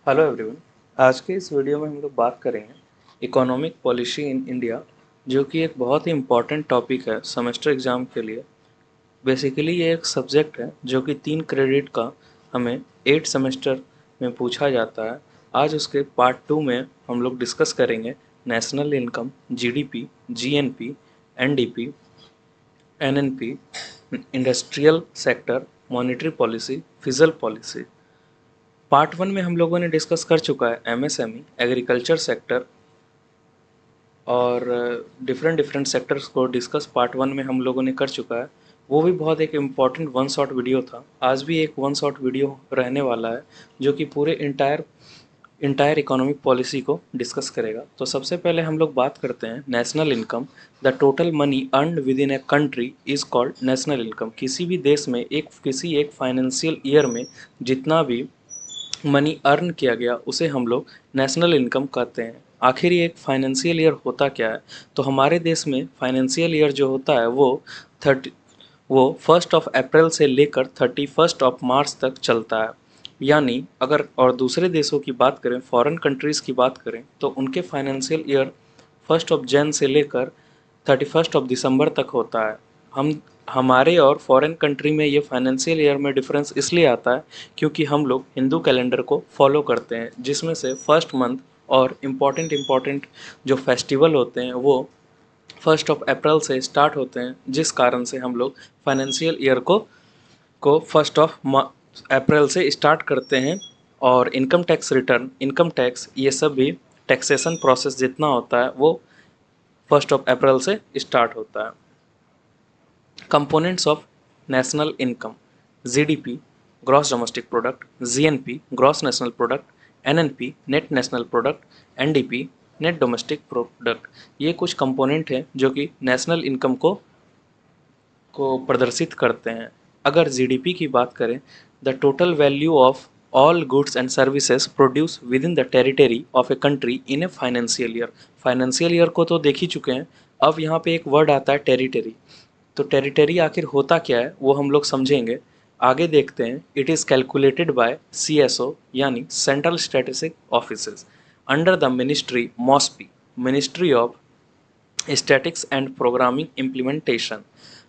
Hello everyone. आज के इस वीडियो में हम लोग बात करेंगे इकोनॉमिक पॉलिसी इन इंडिया, जो कि एक बहुत ही इम्पॉर्टेंट टॉपिक है सेमेस्टर एग्ज़ाम के लिए। बेसिकली ये एक सब्जेक्ट है जो कि 3 क्रेडिट का हमें 8 सेमेस्टर में पूछा जाता है। आज उसके पार्ट 2 में हम लोग डिस्कस करेंगे national income, GDP, GNP, NDP, NNP, industrial sector, monetary policy, fizzle policy. Part 1 में हम लोगों ने डिस्कस कर चुका है एमएसएमई, एग्रीकल्चर सेक्टर और डिफरेंट डिफरेंट सेक्टर्स को डिस्कस पार्ट 1 में हम लोगों ने कर चुका है। वो भी बहुत एक इम्पॉर्टेंट वन शॉट वीडियो था। आज भी एक वन शॉट वीडियो रहने वाला है जो कि पूरे इंटायर इकोनॉमिक पॉलिसी को डिस्कस करेगा। तो सबसे पहले हम लोग बात करते हैं national income. The total money earned with in a country is called national income. किसी भी देश में किसी एक फाइनेंशियल ईयर में जितना भी मनी अर्न किया गया उसे हम लोग नेशनल इनकम कहते हैं। आखिर ये एक फाइनेंशियल ईयर होता क्या है? तो हमारे देश में फाइनेंशियल ईयर जो होता है वो 1 अप्रैल से लेकर 31 मार्च तक चलता है। यानी अगर और दूसरे देशों की बात करें, फॉरेन कंट्रीज़ की बात करें, तो उनके फाइनेंशियल ईयर 1 जनवरी से लेकर 31 दिसंबर तक होता है। हम हमारे और फॉरेन कंट्री में ये फाइनेंशियल ईयर में डिफरेंस इसलिए आता है क्योंकि हम लोग हिंदू कैलेंडर को फॉलो करते हैं, जिसमें से फर्स्ट मंथ और इम्पॉर्टेंट जो फेस्टिवल होते हैं वो 1 अप्रैल से स्टार्ट होते हैं, जिस कारण से हम लोग फाइनेंशियल ईयर को 1 अप्रैल से स्टार्ट करते हैं। और income tax return, income tax, ये सब भी टैक्सेशन प्रोसेस जितना होता है वो 1 अप्रैल से स्टार्ट होता है। Components of national income: GDP, gross domestic product; GNP, gross national product; NNP, net national product; NDP, net domestic product. ये कुछ कंपोनेंट हैं जो कि नेशनल इनकम को प्रदर्शित करते हैं। अगर जीडीपी की बात करें, the total value of all goods and services produce with in the territory of a country in a financial year. Financial year को तो देख ही चुके हैं, अब यहाँ पे एक वर्ड आता है टेरिटरी। तो टेरिटरी आखिर होता क्या है वो हम लोग समझेंगे। आगे देखते हैं। It is calculated by CSO, यानी central statistic offices, under the ministry MoSPI, ministry of statics and programming implementation.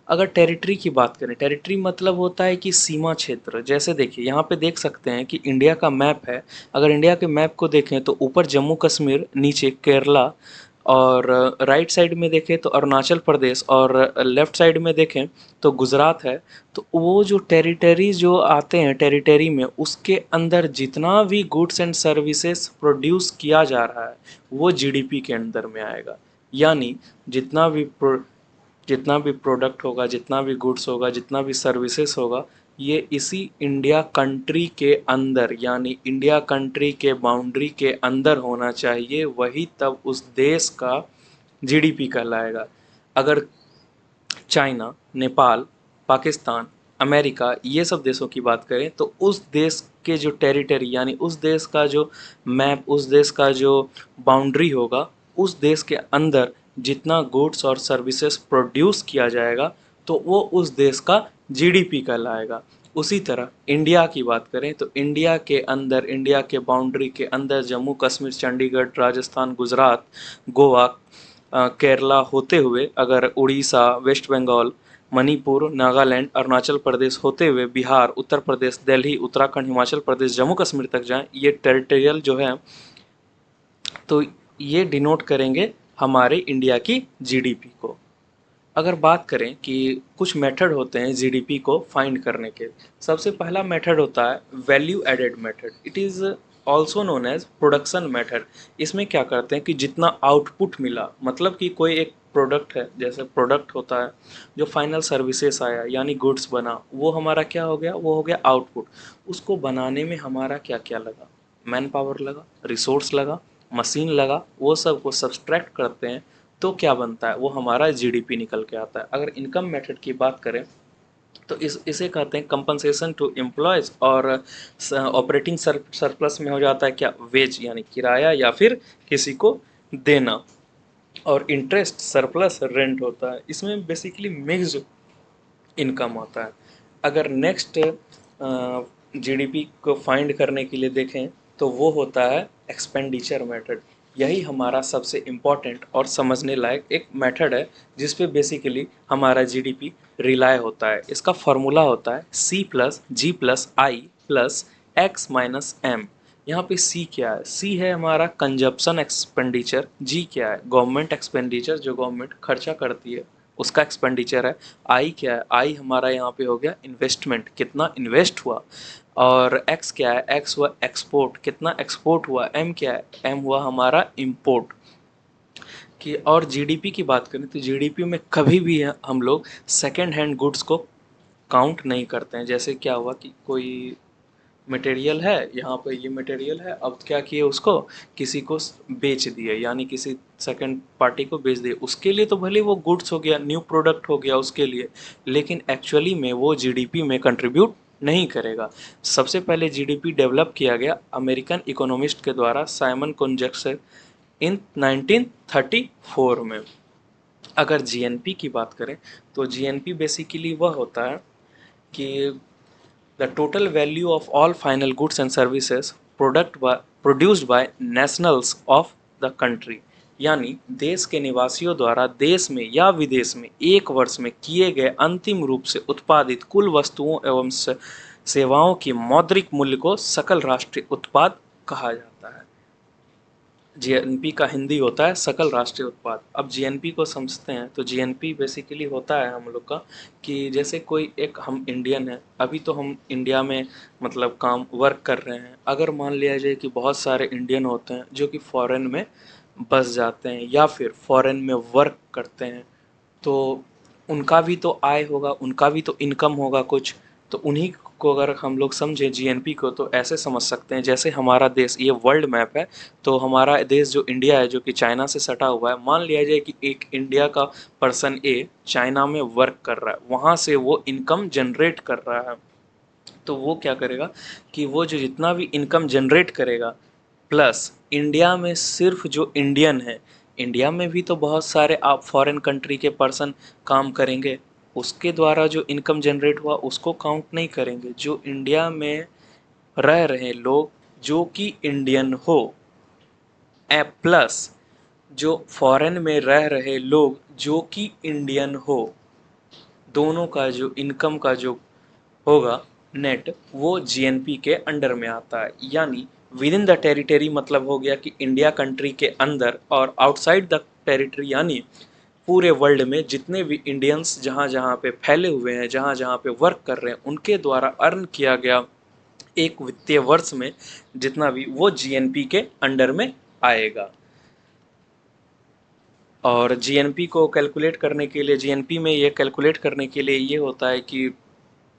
अगर टेरिटरी की बात करें, टेरिटरी मतलब होता है कि सीमा क्षेत्र। जैसे देखिए, यहाँ पे देख सकते हैं कि इंडिया का मैप है। अगर इंडिया के मैप को देखें तो ऊपर जम्मू कश्मीर, नीचे केरला, और राइट साइड में देखें तो अरुणाचल प्रदेश, और लेफ्ट साइड में देखें तो गुजरात है। तो वो जो टेरिटरी जो आते हैं टेरिटरी में, उसके अंदर जितना भी गुड्स एंड सर्विसेज प्रोड्यूस किया जा रहा है वो जीडीपी के अंदर में आएगा। यानी जितना भी प्रोडक्ट होगा, जितना भी गुड्स होगा, जितना भी सर्विसेज होगा, ये इसी इंडिया कंट्री के अंदर, यानी इंडिया कंट्री के बाउंड्री के अंदर होना चाहिए, वही तब उस देश का जीडीपी कहलाएगा। अगर चाइना, नेपाल, पाकिस्तान, अमेरिका, ये सब देशों की बात करें तो उस देश के जो टेरिटरी, यानी उस देश का जो मैप, उस देश का जो बाउंड्री होगा, उस देश के अंदर जितना गुड्स और सर्विसेज प्रोड्यूस किया जाएगा तो वो उस देश का जीडीपी कहलाएगा। उसी तरह इंडिया की बात करें तो इंडिया के अंदर, इंडिया के बाउंड्री के अंदर जम्मू कश्मीर, चंडीगढ़, राजस्थान, गुजरात, गोवा, केरला होते हुए अगर उड़ीसा, वेस्ट बंगाल, मणिपुर, नागालैंड, अरुणाचल प्रदेश होते हुए बिहार, उत्तर प्रदेश, दिल्ली, उत्तराखंड, हिमाचल प्रदेश, जम्मू कश्मीर तक जाएं, ये टेरिटोरियल जो है, तो ये डिनोट करेंगे हमारे इंडिया की जीडीपी को। अगर बात करें कि कुछ मेथड होते हैं जीडीपी को फाइंड करने के, सबसे पहला मेथड होता है value added method. It is also known as production method. इसमें क्या करते हैं कि जितना आउटपुट मिला, मतलब कि कोई एक प्रोडक्ट है, जैसे प्रोडक्ट होता है, जो फाइनल सर्विसेज आया यानी गुड्स बना, वो हमारा क्या हो गया, वो हो गया आउटपुट। उसको बनाने में हमारा क्या क्या लगा, मैन पावर लगा, रिसोर्स लगा, मशीन लगा, वो सब को सब्सट्रैक्ट करते हैं तो क्या बनता है, वो हमारा जीडीपी निकल के आता है। अगर इनकम मेथड की बात करें तो इसे कहते हैं कंपनसेशन टू एम्प्लॉयज़, और ऑपरेटिंग सरप्लस में हो जाता है क्या, वेज, यानी किराया या फिर किसी को देना, और इंटरेस्ट सरप्लस रेंट होता है। इसमें बेसिकली मिक्स्ड इनकम होता है। अगर नेक्स्ट जीडीपी को फाइंड करने के लिए देखें तो वो होता है एक्सपेंडिचर मेथड। यही हमारा सबसे इम्पोर्टेंट और समझने लायक एक मेथड है जिस पे बेसिकली हमारा जीडीपी रिलाय होता है। इसका फॉर्मूला होता है C+G+I+X-M। यहाँ पे सी क्या है? सी है हमारा कंजप्शन एक्सपेंडिचर। जी क्या है? गवर्नमेंट एक्सपेंडिचर, जो गवर्नमेंट खर्चा करती है उसका एक्सपेंडिचर है। आई क्या है? आई हमारा यहाँ पे हो गया इन्वेस्टमेंट, कितना इन्वेस्ट हुआ। और एक्स क्या है? एक्स हुआ एक्सपोर्ट, कितना एक्सपोर्ट हुआ। एम क्या है? एम हुआ हमारा इम्पोर्ट की। और जीडीपी की बात करें तो जीडीपी में कभी भी हम लोग सेकेंड हैंड गुड्स को काउंट नहीं करते हैं। जैसे क्या हुआ कि कोई मटेरियल है, यहाँ पे ये मटेरियल है, अब क्या किए उसको किसी को बेच दिए, यानी किसी सेकंड पार्टी को बेच दिए। उसके लिए तो भले वो गुड्स हो गया, न्यू प्रोडक्ट हो गया उसके लिए, लेकिन एक्चुअली में वो जीडीपी में कंट्रीब्यूट नहीं करेगा। सबसे पहले जीडीपी डेवलप किया गया अमेरिकन इकोनॉमिस्ट के द्वारा, साइमन कॉन्जक्सन, इन 1934 में। अगर जीएनपी की बात करें तो जीएनपी बेसिकली वह होता है कि the total value of all final goods and services produced by nationals of the country, यानी देश के निवासियों द्वारा देश में या विदेश में एक वर्ष में किए गए अंतिम रूप से उत्पादित कुल वस्तुओं एवं सेवाओं की मौद्रिक मूल्य को सकल राष्ट्रीय उत्पाद कहा जाता है। जीएनपी का हिंदी होता है सकल राष्ट्रीय उत्पाद। अब जीएनपी को समझते हैं तो जीएनपी बेसिकली होता है हम लोग का कि जैसे कोई एक, हम इंडियन हैं, अभी तो हम इंडिया में मतलब काम वर्क कर रहे हैं। अगर मान लिया जाए कि बहुत सारे इंडियन होते हैं जो कि फॉरेन में बस जाते हैं या फिर फॉरेन में वर्क करते हैं, तो उनका भी तो आय होगा, उनका भी तो इनकम होगा कुछ। तो उन्हीं को अगर हम लोग समझें जीएनपी को तो ऐसे समझ सकते हैं जैसे हमारा देश, ये वर्ल्ड मैप है, तो हमारा देश जो इंडिया है जो कि चाइना से सटा हुआ है, मान लिया जाए कि एक इंडिया का पर्सन ए चाइना में वर्क कर रहा है, वहाँ से वो इनकम जनरेट कर रहा है। तो वो क्या करेगा कि वो जो जितना भी इनकम जनरेट करेगा, प्लस इंडिया में सिर्फ जो इंडियन है, इंडिया में भी तो बहुत सारे आप फॉरेन कंट्री के पर्सन काम करेंगे, उसके द्वारा जो इनकम जनरेट हुआ उसको काउंट नहीं करेंगे। जो इंडिया में रह रहे लोग जो कि इंडियन हो, ए प्लस जो फॉरेन में रह रहे लोग जो कि इंडियन हो, दोनों का जो इनकम का जो होगा नेट, वो जीएनपी के अंडर में आता है। यानी विद इन द टेरिटरी मतलब हो गया कि इंडिया कंट्री के अंदर, और आउटसाइड द टेरिटरी यानी पूरे वर्ल्ड में जितने भी इंडियंस जहाँ जहाँ पे फैले हुए हैं, जहाँ जहाँ पे वर्क कर रहे हैं, उनके द्वारा अर्न किया गया एक वित्तीय वर्ष में जितना भी, वो जीएनपी के अंडर में आएगा। और जीएनपी को कैलकुलेट करने के लिए, जीएनपी में ये कैलकुलेट करने के लिए ये होता है कि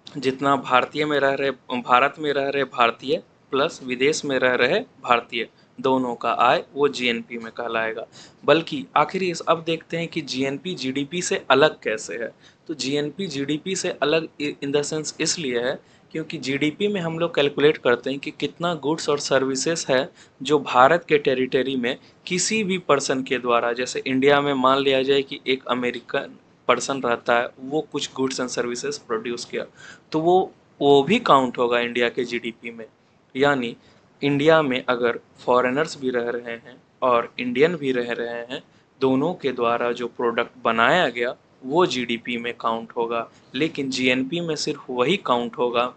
जितना भारतीय में रह रहे, भारत में रह रहे भारतीय प्लस विदेश में रह रहे भारतीय, दोनों का आय वो जीएनपी में कहलाएगा। बल्कि आखिर इस अब देखते हैं कि जीएनपी जीडीपी से अलग कैसे है। तो जीएनपी जीडीपी से अलग इन द सेंस इसलिए है क्योंकि जीडीपी में हम लोग कैलकुलेट करते हैं कि कितना गुड्स और सर्विसेज है जो भारत के टेरिटरी में किसी भी पर्सन के द्वारा, जैसे इंडिया में मान लिया जाए कि एक अमेरिकन पर्सन रहता है, वो कुछ गुड्स एंड सर्विसेज प्रोड्यूस किया, तो वो भी काउंट होगा इंडिया के जीडीपी में। यानी इंडिया में अगर फॉरेनर्स भी रह रहे हैं और इंडियन भी रह रहे हैं, दोनों के द्वारा जो प्रोडक्ट बनाया गया वो जीडीपी में काउंट होगा। लेकिन जीएनपी में सिर्फ वही काउंट होगा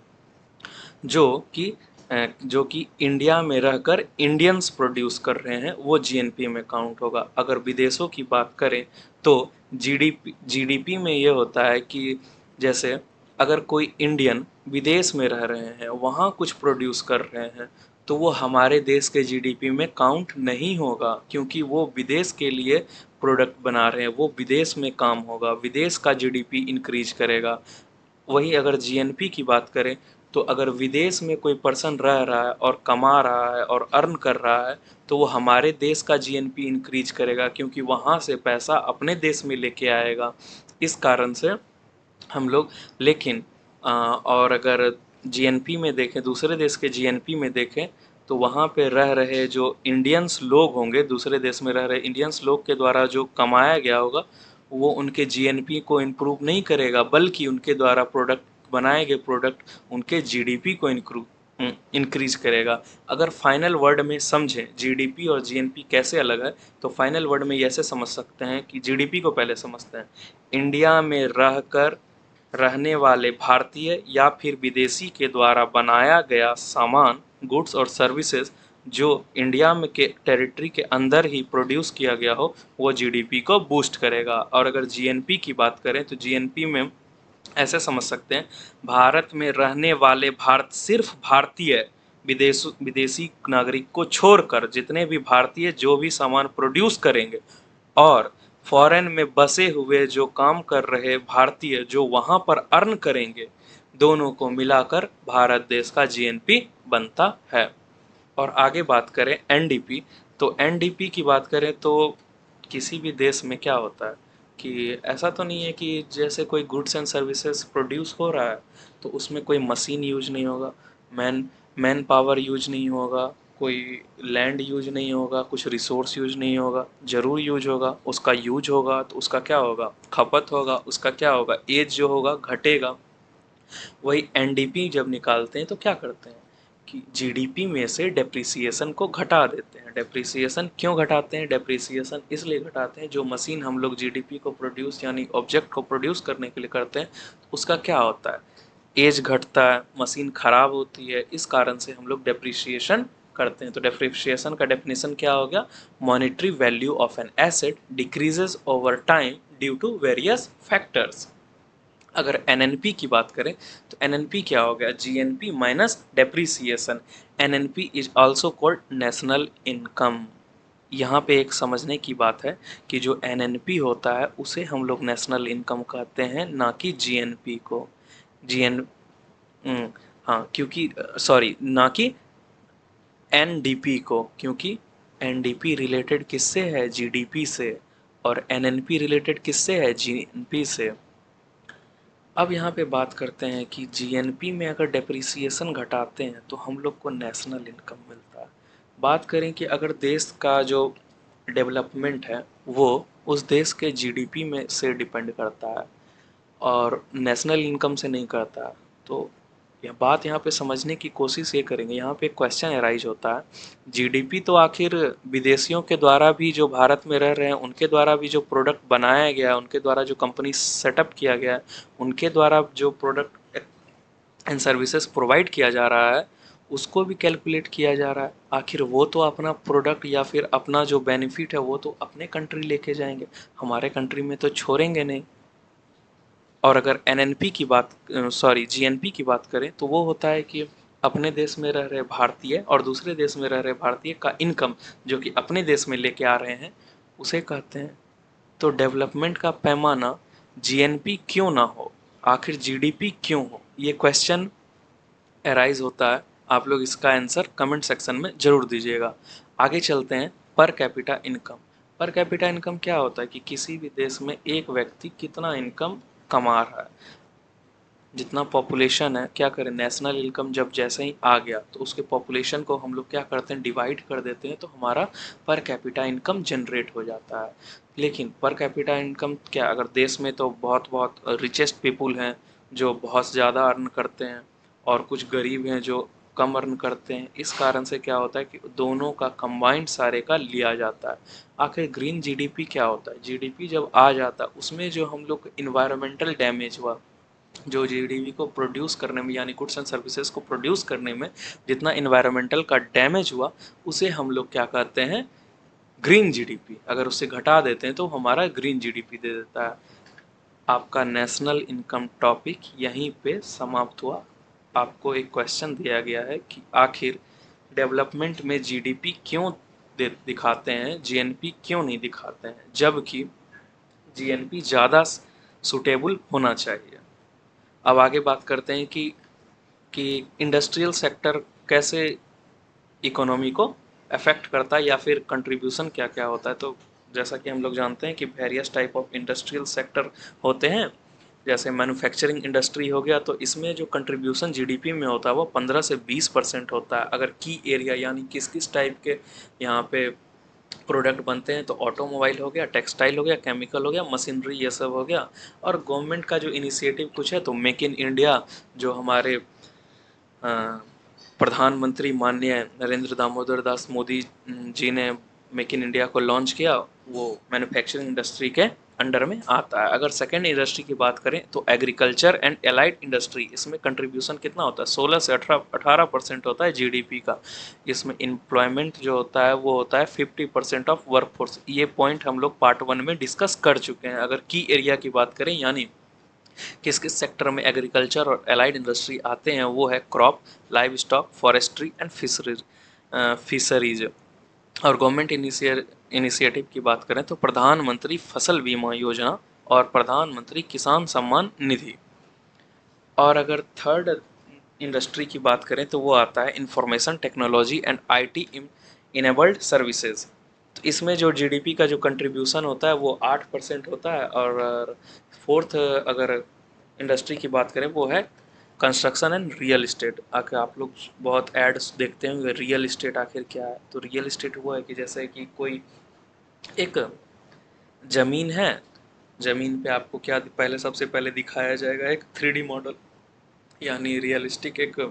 जो कि इंडिया में रहकर इंडियंस प्रोड्यूस कर रहे हैं, वो जीएनपी में काउंट होगा। अगर विदेशों की बात करें तो जीडीपी में ये होता है कि जैसे अगर कोई इंडियन विदेश में रह रहे हैं, वहाँ कुछ प्रोड्यूस कर रहे हैं, तो वो हमारे देश के जीडीपी में काउंट नहीं होगा, क्योंकि वो विदेश के लिए प्रोडक्ट बना रहे हैं, वो विदेश में काम होगा, विदेश का जीडीपी इंक्रीज करेगा। वही अगर जीएनपी की बात करें तो अगर विदेश में कोई पर्सन रह रहा है और कमा रहा है और अर्न कर रहा है, तो वो हमारे देश का जीएनपी इंक्रीज करेगा, क्योंकि वहाँ से पैसा अपने देश में लेके आएगा। इस कारण से हम लोग, लेकिन और अगर जीएनपी में देखें, दूसरे देश के जीएनपी में देखें, तो वहाँ पे रह रहे जो इंडियंस लोग होंगे, दूसरे देश में रह रहे इंडियंस लोग के द्वारा जो कमाया गया होगा, वो उनके जीएनपी को इम्प्रूव नहीं करेगा, बल्कि उनके द्वारा प्रोडक्ट बनाए गए प्रोडक्ट उनके जीडीपी को इंक्रीज करेगा। अगर फाइनल वर्ड में समझें जीडीपी और जीएनपी कैसे अलग है, तो फाइनल वर्ड में ये ऐसे समझ सकते हैं कि जीडीपी को पहले समझते हैं। इंडिया में रहकर रहने वाले भारतीय या फिर विदेशी के द्वारा बनाया गया सामान, गुड्स और सर्विसेज जो इंडिया में के टेरिटरी के अंदर ही प्रोड्यूस किया गया हो, वो जीडीपी को बूस्ट करेगा। और अगर जीएनपी की बात करें तो जीएनपी में ऐसे समझ सकते हैं, भारत में रहने वाले सिर्फ भारतीय, विदेशी नागरिक को छोड़कर जितने भी भारतीय जो भी सामान प्रोड्यूस करेंगे, और फॉरेन में बसे हुए जो काम कर रहे भारतीय जो वहाँ पर अर्न करेंगे, दोनों को मिलाकर भारत देश का जीएनपी बनता है। और आगे बात करें एनडीपी, तो एनडीपी की बात करें तो किसी भी देश में क्या होता है कि ऐसा तो नहीं है कि जैसे कोई गुड्स एंड सर्विसेज प्रोड्यूस हो रहा है तो उसमें कोई मशीन यूज नहीं होगा, मैन मैन पावर यूज नहीं होगा, कोई लैंड यूज नहीं होगा, कुछ रिसोर्स यूज नहीं होगा, जरूर यूज होगा, उसका यूज होगा तो उसका क्या होगा, खपत होगा, उसका क्या होगा, एज जो होगा घटेगा। वही एनडीपी जब निकालते हैं तो क्या करते हैं कि जीडीपी में से डेप्रिसिएशन को घटा देते हैं। डेप्रिसिएशन क्यों घटाते हैं? डेप्रिसिएशन इसलिए घटाते हैं, जो मशीन हम लोग जीडीपी को प्रोड्यूस यानी ऑब्जेक्ट को प्रोड्यूस करने के लिए करते हैं, उसका क्या होता है, एज घटता है, मशीन खराब होती है, इस कारण से हम लोग डेप्रिसिएशन करते हैं। तो डेप्रिसिएशन का डेफिनेशन क्या हो गया, monetary value of an asset decreases over time due to various factors. अगर एनएनपी की बात करें तो एनएनपी क्या हो गया, GNP minus depreciation. NNP is also called national income. यहाँ पे एक समझने की बात है कि जो एनएनपी होता है उसे हम लोग नेशनल इनकम कहते हैं, ना कि जीएनपी को। जीएन हाँ, क्योंकि सॉरी, ना कि एनडीपी को, क्योंकि एनडीपी रिलेटेड किससे है, जीडीपी से, और एनएनपी रिलेटेड किससे है, जीएनपी से। अब यहाँ पे बात करते हैं कि जीएनपी में अगर डेप्रिसिएशन घटाते हैं तो हम लोग को नेशनल इनकम मिलता है। बात करें कि अगर देश का जो डेवलपमेंट है वो उस देश के जीडीपी में से डिपेंड करता है और नेशनल इनकम से नहीं करता, तो यह बात यहाँ पे समझने की कोशिश ये करेंगे। यहाँ पे एक क्वेश्चन अराइज होता है, जीडीपी तो आखिर विदेशियों के द्वारा भी जो भारत में रह रहे हैं उनके द्वारा भी जो प्रोडक्ट बनाया गया है, उनके द्वारा जो कंपनी सेटअप किया गया है, उनके द्वारा जो प्रोडक्ट एंड सर्विसेज प्रोवाइड किया जा रहा है, उसको भी कैलकुलेट किया जा रहा है। आखिर वो तो अपना प्रोडक्ट या फिर अपना जो बेनिफिट है वो तो अपने कंट्री लेके जाएंगे, हमारे कंट्री में तो छोड़ेंगे नहीं। और अगर एनएनपी की बात जीएनपी की बात करें तो वो होता है कि अपने देश में रह रहे भारतीय और दूसरे देश में रह रहे भारतीय का इनकम जो कि अपने देश में लेके आ रहे हैं, उसे कहते हैं। तो डेवलपमेंट का पैमाना जीएनपी क्यों ना हो, आखिर जीडीपी क्यों हो, ये क्वेश्चन अराइज होता है। आप लोग इसका आंसर कमेंट सेक्शन में ज़रूर दीजिएगा। आगे चलते हैं, per capita income. Per capita income क्या होता है कि किसी भी देश में एक व्यक्ति कितना इनकम कमा रहा है, जितना पॉपुलेशन है, क्या करें, नेशनल इनकम जब जैसे ही आ गया तो उसके पॉपुलेशन को हम लोग क्या करते हैं, डिवाइड कर देते हैं, तो हमारा पर कैपिटा इनकम जनरेट हो जाता है। लेकिन पर कैपिटा इनकम क्या, अगर देश में तो बहुत बहुत रिचेस्ट पीपुल हैं जो बहुत ज़्यादा अर्न करते हैं और कुछ गरीब हैं जो कम अर्न करते हैं, इस कारण से क्या होता है कि दोनों का कंबाइंड सारे का लिया जाता है। आखिर ग्रीन जीडीपी क्या होता है, जीडीपी जब आ जाता है उसमें जो हम लोग इन्वायरमेंटल डैमेज हुआ, जो जीडीपी को प्रोड्यूस करने में यानी गुड्स एंड सर्विसेज को प्रोड्यूस करने में जितना इन्वायरमेंटल का डैमेज हुआ, उसे हम लोग क्या कहते हैं, ग्रीन जीडीपी। अगर उससे घटा देते हैं तो हमारा ग्रीन जीडीपी दे देता है। आपका नेशनल इनकम टॉपिक यहीं पे समाप्त हुआ। आपको एक क्वेश्चन दिया गया है कि आखिर डेवलपमेंट में जीडीपी क्यों दिखाते हैं, जीएनपी क्यों नहीं दिखाते हैं, जबकि जीएनपी ज़्यादा सुटेबल होना चाहिए। अब आगे बात करते हैं कि इंडस्ट्रियल सेक्टर कैसे इकोनॉमी को अफेक्ट करता है या फिर कंट्रीब्यूशन क्या क्या होता है। तो जैसा कि हम लोग जानते हैं कि various type of industrial sector होते हैं। जैसे मैन्युफैक्चरिंग इंडस्ट्री हो गया, तो इसमें जो कंट्रीब्यूशन जीडीपी में होता है वो 15 से 20% होता है। अगर की एरिया यानी किस किस टाइप के यहाँ पे प्रोडक्ट बनते हैं, तो ऑटोमोबाइल हो गया, टेक्सटाइल हो गया, केमिकल हो गया, मशीनरी, ये सब हो गया। और गवर्नमेंट का जो इनिशिएटिव कुछ है तो मेक इन इंडिया, जो हमारे प्रधानमंत्री माननीय नरेंद्र दामोदर दास मोदी जी ने मेक इन इंडिया को लॉन्च किया, वो मैन्युफैक्चरिंग इंडस्ट्री के अंडर में आता है। अगर सेकेंड इंडस्ट्री की बात करें तो एग्रीकल्चर एंड एलाइड इंडस्ट्री, इसमें कंट्रीब्यूशन कितना होता है? 16 से 18% होता है जीडीपी का। इसमें एम्प्लॉयमेंट जो होता है वो होता है 50% ऑफ वर्कफोर्स। ये पॉइंट हम लोग पार्ट 1 में डिस्कस कर चुके हैं। अगर की एरिया की बात करें, यानी किस किस सेक्टर में एग्रीकल्चर और एलाइड इंडस्ट्री आते हैं, वो है crop, live stock, forestry and fisheries. और गवर्नमेंट इनिशिएटिव की बात करें तो प्रधानमंत्री फसल बीमा योजना और प्रधानमंत्री किसान सम्मान निधि। और अगर थर्ड इंडस्ट्री की बात करें तो वो आता है information technology and IT enabled services. तो इसमें जो जीडीपी का जो कंट्रीब्यूशन होता है वो 8% होता है। और फोर्थ अगर इंडस्ट्री की बात करें वो है कंस्ट्रक्शन एंड रियल इस्टेट। आखिर आप लोग बहुत एड्स देखते होंगे, रियल इस्टेट आखिर क्या है? तो रियल इस्टेट वो है कि जैसे कि कोई एक ज़मीन है, ज़मीन पे आपको क्या पहले सबसे पहले दिखाया जाएगा? एक 3D मॉडल, यानी रियलिस्टिक एक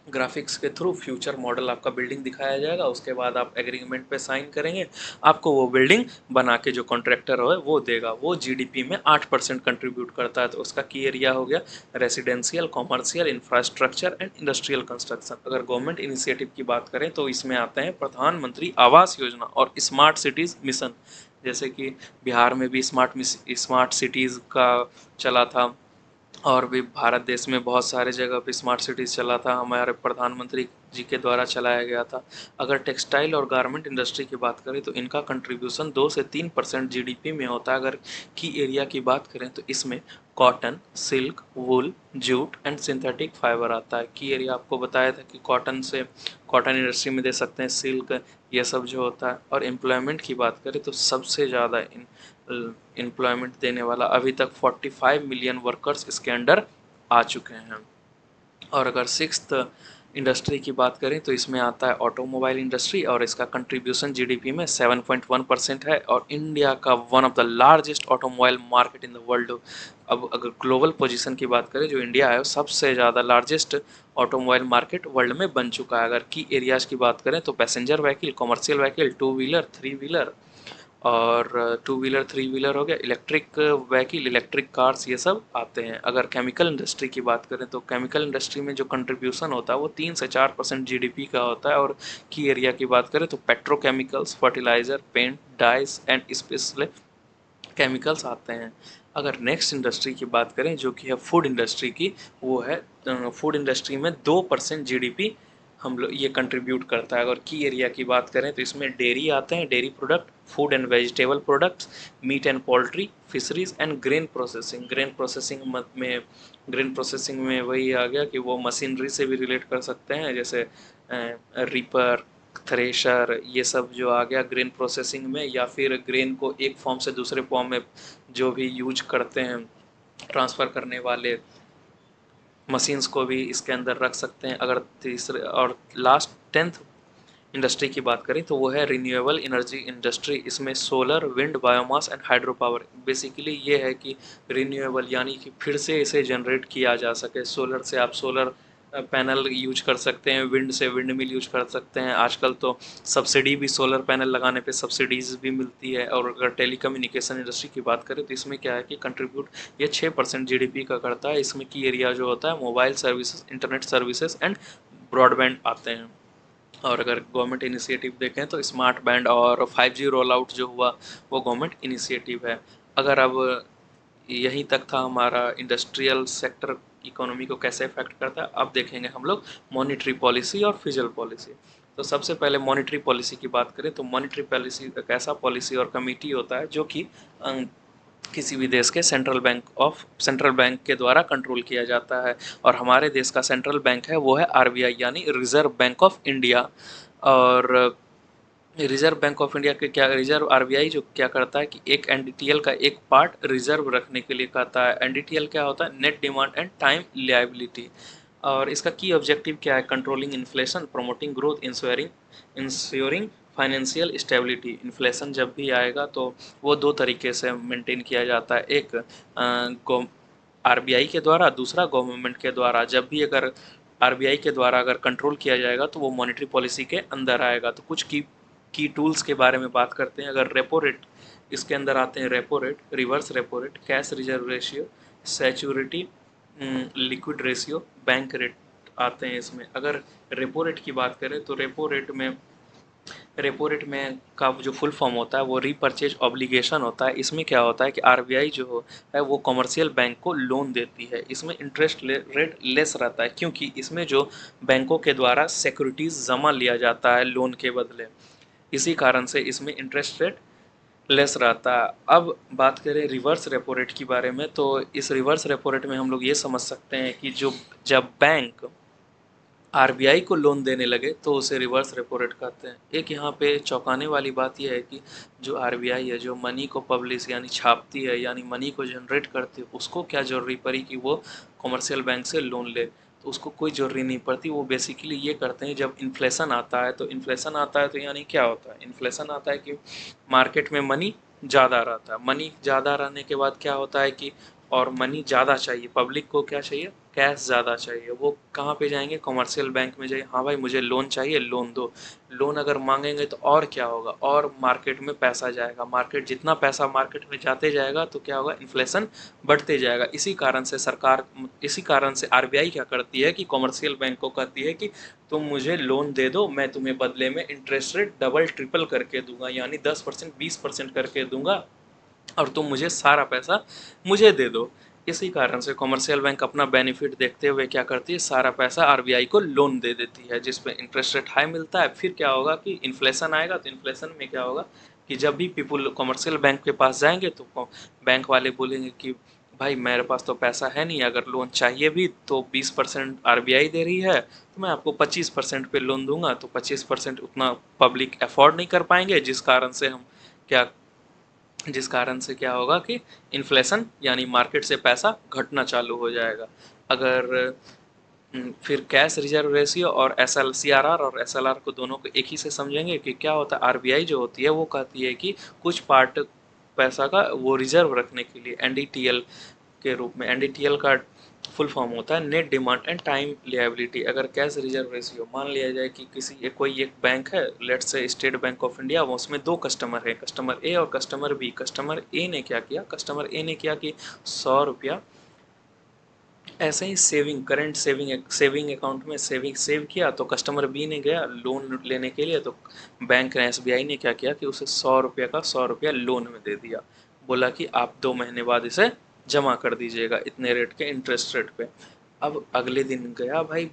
ग्राफिक्स के थ्रू फ्यूचर मॉडल आपका बिल्डिंग दिखाया जाएगा। उसके बाद आप एग्रीमेंट पे साइन करेंगे, आपको वो बिल्डिंग बना के जो कॉन्ट्रैक्टर है वो देगा। वो जीडीपी में 8% कंट्रीब्यूट करता है। तो उसका की एरिया हो गया residential, commercial, infrastructure and industrial construction. अगर गवर्नमेंट इनिशिएटिव की बात करें तो इसमें आते हैं प्रधानमंत्री आवास योजना और स्मार्ट सिटीज़ मिशन। जैसे कि बिहार में भी स्मार्ट सिटीज़ का चला था, और भी भारत देश में बहुत सारे जगह पे स्मार्ट सिटीज़ चला था, हमारे प्रधानमंत्री जी के द्वारा चलाया गया था। अगर टेक्सटाइल और गारमेंट इंडस्ट्री की बात करें तो इनका कंट्रीब्यूशन 2 से 3% जीडीपी में होता है। अगर की एरिया की बात करें तो इसमें cotton, silk, wool, jute and synthetic fibre आता है। की एरिया आपको बताया था कि कॉटन इंडस्ट्री में दे सकते हैं, सिल्क, ये सब जो होता है। और एम्प्लॉयमेंट की बात करें तो सबसे ज़्यादा एम्प्लॉयमेंट देने वाला, अभी तक 45 मिलियन वर्कर्स इसके अंडर आ चुके हैं। और अगर सिक्स्थ इंडस्ट्री की बात करें तो इसमें आता है ऑटोमोबाइल इंडस्ट्री, और इसका कंट्रीब्यूशन जीडीपी में 7.1% है। और इंडिया का one of the largest automobile market in the world. अब अगर ग्लोबल पोजीशन की बात करें, जो इंडिया है सबसे ज़्यादा लार्जेस्ट ऑटोमोबाइल मार्केट वर्ल्ड में बन चुका है। अगर की एरियाज़ की बात करें तो passenger vehicle, commercial vehicle, two wheeler, three wheeler, और टू व्हीलर, थ्री व्हीलर हो गया, इलेक्ट्रिक व्हीकल, इलेक्ट्रिक कार्स, ये सब आते हैं। अगर केमिकल इंडस्ट्री की बात करें तो केमिकल इंडस्ट्री में जो कंट्रीब्यूशन होता है वो 3 से 4% जीडीपी का होता है। और की एरिया की बात करें तो petrochemicals, fertiliser, paint, dyes and special chemicals आते हैं। अगर नेक्स्ट इंडस्ट्री की बात करें जो कि है फूड इंडस्ट्री की, वो है फूड इंडस्ट्री में 2% जीडीपी हम लोग ये कंट्रीब्यूट करता है। अगर की एरिया की बात करें तो इसमें डेयरी आते हैं, dairy product, food and vegetable products, meat and poultry, fisheries and grain processing. Grain processing में वही आ गया कि वो मशीनरी से भी रिलेट कर सकते हैं, जैसे रीपर, थ्रेशर, ये सब जो आ गया ग्रेन प्रोसेसिंग में। या फिर ग्रेन को एक फॉर्म से दूसरे फॉर्म में जो भी यूज करते हैं ट्रांसफ़र करने वाले मशीन्स को भी इसके अंदर रख सकते हैं। अगर तीसरे और लास्ट 10th इंडस्ट्री की बात करें तो वो है रिन्यूएबल एनर्जी इंडस्ट्री। इसमें solar, wind, biomass and hydro power. Basically ये है कि रिन्यूएबल यानी कि फिर से इसे जनरेट किया जा सके। सोलर से आप सोलर पैनल यूज कर सकते हैं, विंड से विंड मिल यूज कर सकते हैं। आजकल तो सब्सिडी भी सोलर पैनल लगाने पे सब्सिडीज भी मिलती है। और अगर टेलीकम्युनिकेशन इंडस्ट्री की बात करें तो इसमें क्या है कि कंट्रीब्यूट ये 6% जीडीपी का करता है। इसमें की एरिया जो होता है mobile services, internet services and broadband आते हैं। और अगर गवर्नमेंट इनिशिएटिव देखें तो स्मार्ट बैंड और 5G रोल आउट जो हुआ वो गवर्नमेंट इनिशिएटिव है। अगर अब यहीं तक था हमारा इंडस्ट्रियल सेक्टर इकोनॉमी को कैसे इफेक्ट करता है, अब देखेंगे हम लोग मॉनिटरी पॉलिसी और फिजिकल पॉलिसी। तो सबसे पहले मॉनिटरी पॉलिसी की बात करें तो मॉनिटरी पॉलिसी एक ऐसा पॉलिसी और कमेटी होता है जो कि किसी भी देश के सेंट्रल बैंक के द्वारा कंट्रोल किया जाता है। और हमारे देश का सेंट्रल बैंक है वो है आरबीआई, यानी रिजर्व बैंक ऑफ इंडिया। और रिजर्व बैंक ऑफ इंडिया के क्या रिजर्व आरबीआई जो क्या करता है कि एक एनडीटीएल का एक पार्ट रिजर्व रखने के लिए कहता है। एनडीटीएल क्या होता है? Net demand and time liability. और इसका की ऑब्जेक्टिव क्या है? Controlling inflation, promoting growth, ensuring financial stability. Inflation जब भी आएगा तो वो दो तरीके से मेंटेन किया जाता है, एक आरबीआई के द्वारा, दूसरा गवर्नमेंट के द्वारा। जब भी अगर आरबीआई के द्वारा अगर कंट्रोल किया जाएगा तो वो मॉनेटरी पॉलिसी के अंदर आएगा। तो कुछ की टूल्स के बारे में बात करते हैं। अगर रेपो रेट, इसके अंदर आते हैं repo rate, reverse repo rate, cash reserve ratio, सैचुरिटी लिक्विड रेशियो, बैंक रेट आते हैं इसमें। अगर रेपो रेट की बात करें तो रेपो रेट में का जो फुल फॉर्म होता है वो रीपर्चेज ऑब्लिगेशन होता है। इसमें क्या होता है कि आरबीआई जो है वो कमर्शियल बैंक को लोन देती है। इसमें इंटरेस्ट रेट लेस रहता है क्योंकि इसमें जो बैंकों के द्वारा सिक्योरिटीज जमा लिया जाता है लोन के बदले, इसी कारण से इसमें इंटरेस्ट रेट लेस रहता है। अब बात करें रिवर्स रेपो रेट के बारे में, तो इस रिवर्स रेपो रेट में हम लोग ये समझ सकते हैं कि जो जब बैंक आरबीआई को लोन देने लगे तो उसे रिवर्स रेपो रेट कहते हैं। एक यहाँ पे चौंकाने वाली बात यह है कि जो आरबीआई है जो मनी को पब्लिश यानी छापती है यानी मनी को जनरेट करती है, उसको क्या जरूरी पड़ी कि वो कमर्शियल बैंक से लोन ले? तो उसको कोई ज़रूरी नहीं पड़ती। वो बेसिकली ये करते हैं जब इन्फ्लेशन आता है, तो इन्फ्लेशन आता है तो यानी क्या होता है, इन्फ्लेशन आता है कि मार्केट में मनी ज़्यादा रहता है। मनी ज़्यादा रहने के बाद क्या होता है कि और मनी ज़्यादा चाहिए, पब्लिक को क्या चाहिए, कैश ज़्यादा चाहिए। वो कहाँ पे जाएंगे, कमर्शियल बैंक में जाइए, हाँ भाई मुझे लोन चाहिए, लोन दो। लोन अगर मांगेंगे तो और क्या होगा, और मार्केट में पैसा जाएगा। मार्केट जितना पैसा मार्केट में जाते जाएगा तो क्या होगा, इन्फ्लेशन बढ़ते जाएगा। इसी कारण से आरबीआई क्या करती है कि कमर्शियल बैंक को कहती है कि तुम मुझे लोन दे दो, मैं तुम्हें बदले में इंटरेस्ट रेट डबल ट्रिपल करके दूंगा, यानी 10% 20% करके दूंगा, और तुम मुझे सारा पैसा मुझे दे दो। इसी कारण से कमर्शियल बैंक अपना बेनिफिट देखते हुए क्या करती है, सारा पैसा आरबीआई को लोन दे देती है, जिसपे इंटरेस्ट रेट हाई मिलता है। फिर क्या होगा कि इन्फ्लेशन आएगा, तो इन्फ्लेशन में क्या होगा कि जब भी पीपुल कमर्शियल बैंक के पास जाएंगे तो बैंक वाले बोलेंगे कि भाई मेरे पास तो पैसा है नहीं, अगर लोन चाहिए भी तो 20% आरबीआई दे रही है, तो मैं आपको 25% पे लोन दूंगा। तो 25% उतना पब्लिक अफोर्ड नहीं कर पाएंगे, क्या जिस कारण से क्या होगा कि इन्फ्लेशन यानी मार्केट से पैसा घटना चालू हो जाएगा। अगर फिर कैश रिजर्व रेशियो और S L C R R और एस एल आर को दोनों को एक ही से समझेंगे कि क्या होता है। आरबीआई जो होती है वो कहती है कि कुछ पार्ट पैसा का वो रिजर्व रखने के लिए एनडीटीएल के रूप में, एनडीटीएल का फुल फॉर्म होता है net demand and time liability. अगर कैश रिजर्व रेशियो मान लिया जाए कि कोई एक बैंक है, let's say state bank of India, वो उसमें दो कस्टमर है, कस्टमर ए और कस्टमर बी। कस्टमर ए ने क्या किया, कस्टमर ए ने क्या कि 100 रुपया ऐसे ही सेविंग अकाउंट में सेव किया। तो कस्टमर बी ने गया लोन लेने के लिए, तो बैंक ने, एसबीआई ने क्या किया कि उसे 100 रुपये का 100 रुपया लोन में दे दिया। बोला कि आप 2 महीने बाद इसे जमा कर दीजिएगा इतने रेट के इंटरेस्ट रेट पे। अब अगले दिन गया भाई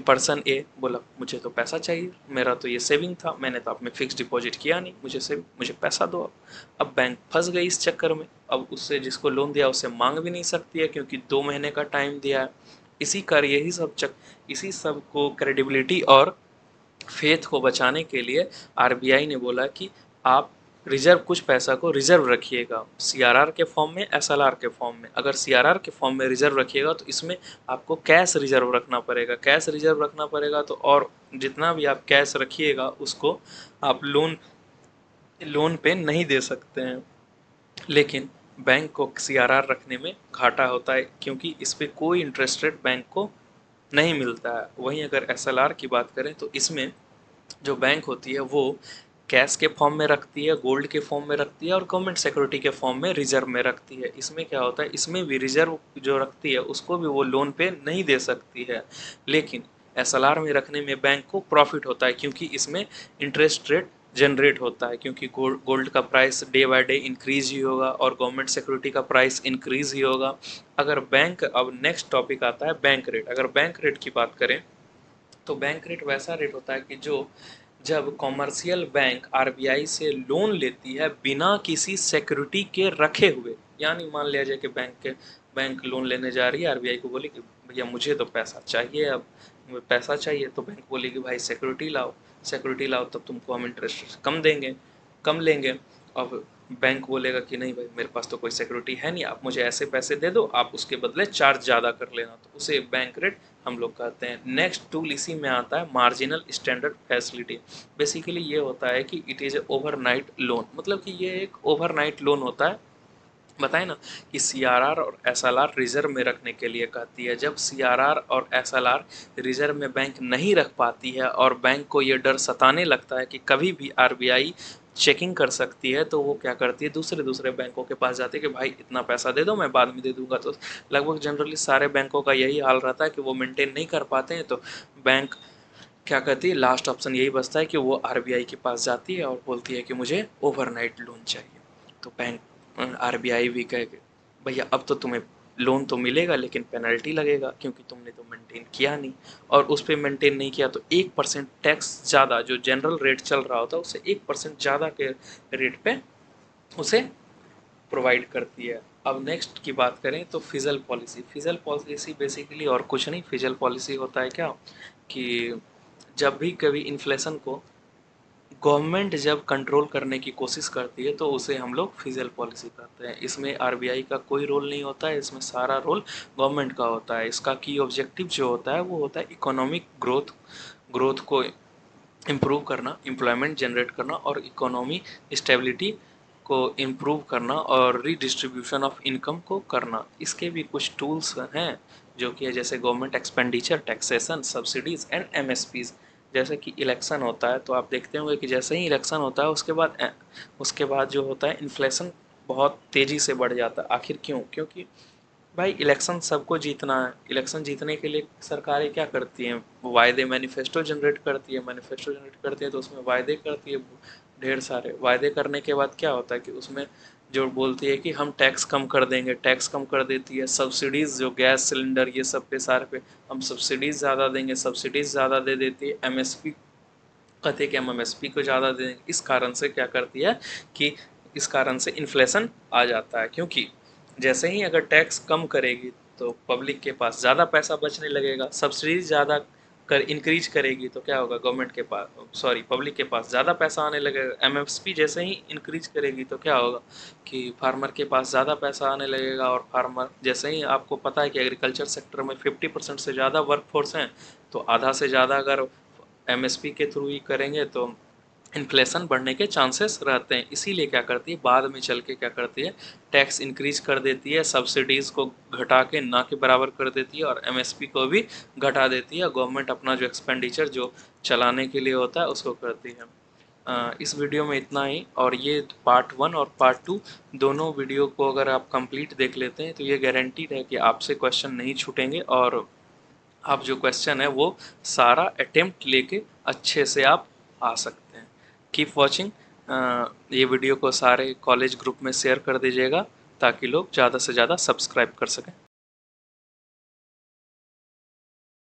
पर्सन ए, बोला मुझे तो पैसा चाहिए, मेरा तो ये सेविंग था, मैंने तो आप में फिक्स डिपॉजिट किया नहीं, मुझे पैसा दो। अब बैंक फंस गई इस चक्कर में। अब उससे जिसको लोन दिया उससे मांग भी नहीं सकती है क्योंकि 2 महीने का टाइम दिया है। इसी सब को क्रेडिबिलिटी और फेथ को बचाने के लिए आरबीआई ने बोला कि आप कुछ पैसा को रिजर्व रखिएगा, सीआरआर के फॉर्म में, एसएलआर के फॉर्म में। अगर सीआरआर के फॉर्म में रिजर्व रखिएगा तो इसमें आपको कैश रिजर्व रखना पड़ेगा। कैश रिजर्व रखना पड़ेगा तो और जितना भी आप कैश रखिएगा उसको आप लोन पे नहीं दे सकते हैं। लेकिन बैंक को सीआरआर रखने में घाटा होता है क्योंकि इस पे कोई इंटरेस्ट रेट बैंक को नहीं मिलता है। वहीं अगर एसएलआर की बात करें तो इसमें जो बैंक होती है वो कैश के फॉर्म में रखती है, गोल्ड के फॉर्म में रखती है और गवर्नमेंट सिक्योरिटी के फॉर्म में रिजर्व में रखती है। इसमें क्या होता है, इसमें भी रिजर्व जो रखती है उसको भी वो लोन पे नहीं दे सकती है। लेकिन एसएलआर में रखने में बैंक को प्रॉफिट होता है क्योंकि इसमें इंटरेस्ट रेट जनरेट होता है, क्योंकि गोल्ड का price day by day increase ही होगा और गवर्नमेंट सिक्योरिटी का प्राइस इंक्रीज ही होगा। अब नेक्स्ट टॉपिक आता है बैंक रेट। अगर बैंक रेट की बात करें तो बैंक रेट वैसा रेट होता है कि जब कॉमर्शियल बैंक आरबीआई से लोन लेती है बिना किसी सिक्योरिटी के रखे हुए, यानी मान लिया जाए कि बैंक लोन लेने जा रही है, आरबीआई को बोली कि भैया मुझे तो पैसा चाहिए, अब पैसा चाहिए, तो बैंक बोलेगी भाई सिक्योरिटी लाओ तब तुमको हम इंटरेस्ट कम लेंगे। अब बैंक बोलेगा कि नहीं भाई मेरे पास तो कोई सिक्योरिटी है नहीं, आप मुझे ऐसे पैसे दे दो, आप उसके बदले चार्ज ज़्यादा कर लेना, तो उसे बैंक रेट हम लोग कहते हैं। नेक्स्ट टूल इसी में आता है मार्जिनल स्टैंडर्ड फैसिलिटी। बेसिकली ये होता है कि it is a overnight loan, मतलब कि ये एक ओवरनाइट लोन होता है बताए ना कि सीआरआर और एसएलआर रिजर्व में रखने के लिए कहती है। जब सीआरआर और एसएलआर रिजर्व में बैंक नहीं रख पाती है और बैंक को ये डर सताने लगता है कि कभी भी आरबीआई चेकिंग कर सकती है, तो वो क्या करती है, दूसरे दूसरे बैंकों के पास जाती है कि भाई इतना पैसा दे दो, मैं बाद में दे दूंगा। तो लगभग जनरली सारे बैंकों का यही हाल रहता है कि वो मेंटेन नहीं कर पाते हैं, तो बैंक क्या कहती है, लास्ट ऑप्शन यही बचता है कि वो आरबीआई के पास जाती है और बोलती है कि मुझे ओवरनाइट लोन चाहिए। तो बैंक आरबीआई भी कहे कि भैया अब तो तुम्हें लोन तो मिलेगा लेकिन पेनल्टी लगेगा, क्योंकि तुमने तो मेंटेन किया नहीं। और उस पर मेंटेन नहीं किया तो 1% टैक्स ज़्यादा, जो जनरल रेट चल रहा होता है उससे 1% ज़्यादा के रेट पे उसे प्रोवाइड करती है। अब नेक्स्ट की बात करें तो fizzle policy. Fizzle policy basically और कुछ नहीं, फिजल पॉलिसी होता है क्या कि जब भी कभी इन्फ्लेशन को गवर्नमेंट जब कंट्रोल करने की कोशिश करती है तो उसे हम लोग फिजल पॉलिसी कहते हैं। इसमें आरबीआई का कोई रोल नहीं होता है, इसमें सारा रोल गवर्नमेंट का होता है। इसका की ऑब्जेक्टिव जो होता है वो होता है इकोनॉमिक ग्रोथ, ग्रोथ को इम्प्रूव करना, एम्प्लॉयमेंट जनरेट करना और इकोनॉमी स्टेबिलिटी को इम्प्रूव करना और रीडिस्ट्रीब्यूशन ऑफ इनकम को करना। इसके भी कुछ टूल्स हैं जो कि है जैसे government expenditure, taxation, subsidies and MSPs. जैसे कि इलेक्शन होता है तो आप देखते होंगे कि जैसे ही इलेक्शन होता है उसके बाद जो होता है इन्फ्लेशन बहुत तेज़ी से बढ़ जाता है। आखिर क्यों? क्योंकि भाई इलेक्शन सबको जीतना है। इलेक्शन जीतने के लिए सरकारें क्या करती हैं, वायदे, मैनिफेस्टो जनरेट करती है। मैनिफेस्टो जनरेट करती है तो उसमें वायदे करती है, ढेर सारे वायदे करने के बाद क्या होता है कि उसमें जो बोलती है कि हम टैक्स कम कर देंगे, टैक्स कम कर देती है। सब्सिडीज़ जो गैस सिलेंडर ये सब पे सारे पे हम सब्सिडीज़ ज़्यादा देंगे, सब्सिडीज़ ज़्यादा दे देती है। एमएसपी कहते हैं कि हम एमएसपी को ज़्यादा दे देंगे। इस कारण से क्या करती है कि इस कारण से इन्फ्लेशन आ जाता है, क्योंकि जैसे ही अगर टैक्स कम करेगी तो पब्लिक के पास ज़्यादा पैसा बचने लगेगा। सब्सिडीज ज़्यादा कर इंक्रीज करेगी तो क्या होगा, गवर्नमेंट के पास, सॉरी, पब्लिक के पास ज़्यादा पैसा आने लगेगा। एमएसपी जैसे ही इंक्रीज करेगी तो क्या होगा कि फार्मर के पास ज़्यादा पैसा आने लगेगा। और फार्मर जैसे ही, आपको पता है कि एग्रीकल्चर सेक्टर में 50% से ज़्यादा वर्कफोर्स हैं, तो आधा से ज़्यादा अगर एमएसपी के थ्रू ही करेंगे तो इन्फ्लेशन बढ़ने के चांसेस रहते हैं। इसीलिए क्या करती है, बाद में चल के क्या करती है, टैक्स इंक्रीज कर देती है, सब्सिडीज़ को घटा के ना के बराबर कर देती है और एमएसपी को भी घटा देती है। गवर्नमेंट अपना जो एक्सपेंडिचर जो चलाने के लिए होता है उसको करती है। इस वीडियो में इतना ही। और ये पार्ट 1 और पार्ट 2 दोनों वीडियो को अगर आप कंप्लीट देख लेते हैं तो ये गारंटीड है कि आपसे क्वेश्चन नहीं छूटेंगे और आप जो क्वेश्चन है वो सारा अटेम्प्ट लेके अच्छे से आप आ सकते हैं। Keep watching. ये वीडियो को सारे कॉलेज ग्रुप में शेयर कर दीजिएगा ताकि लोग ज़्यादा से ज़्यादा सब्सक्राइब कर सकें।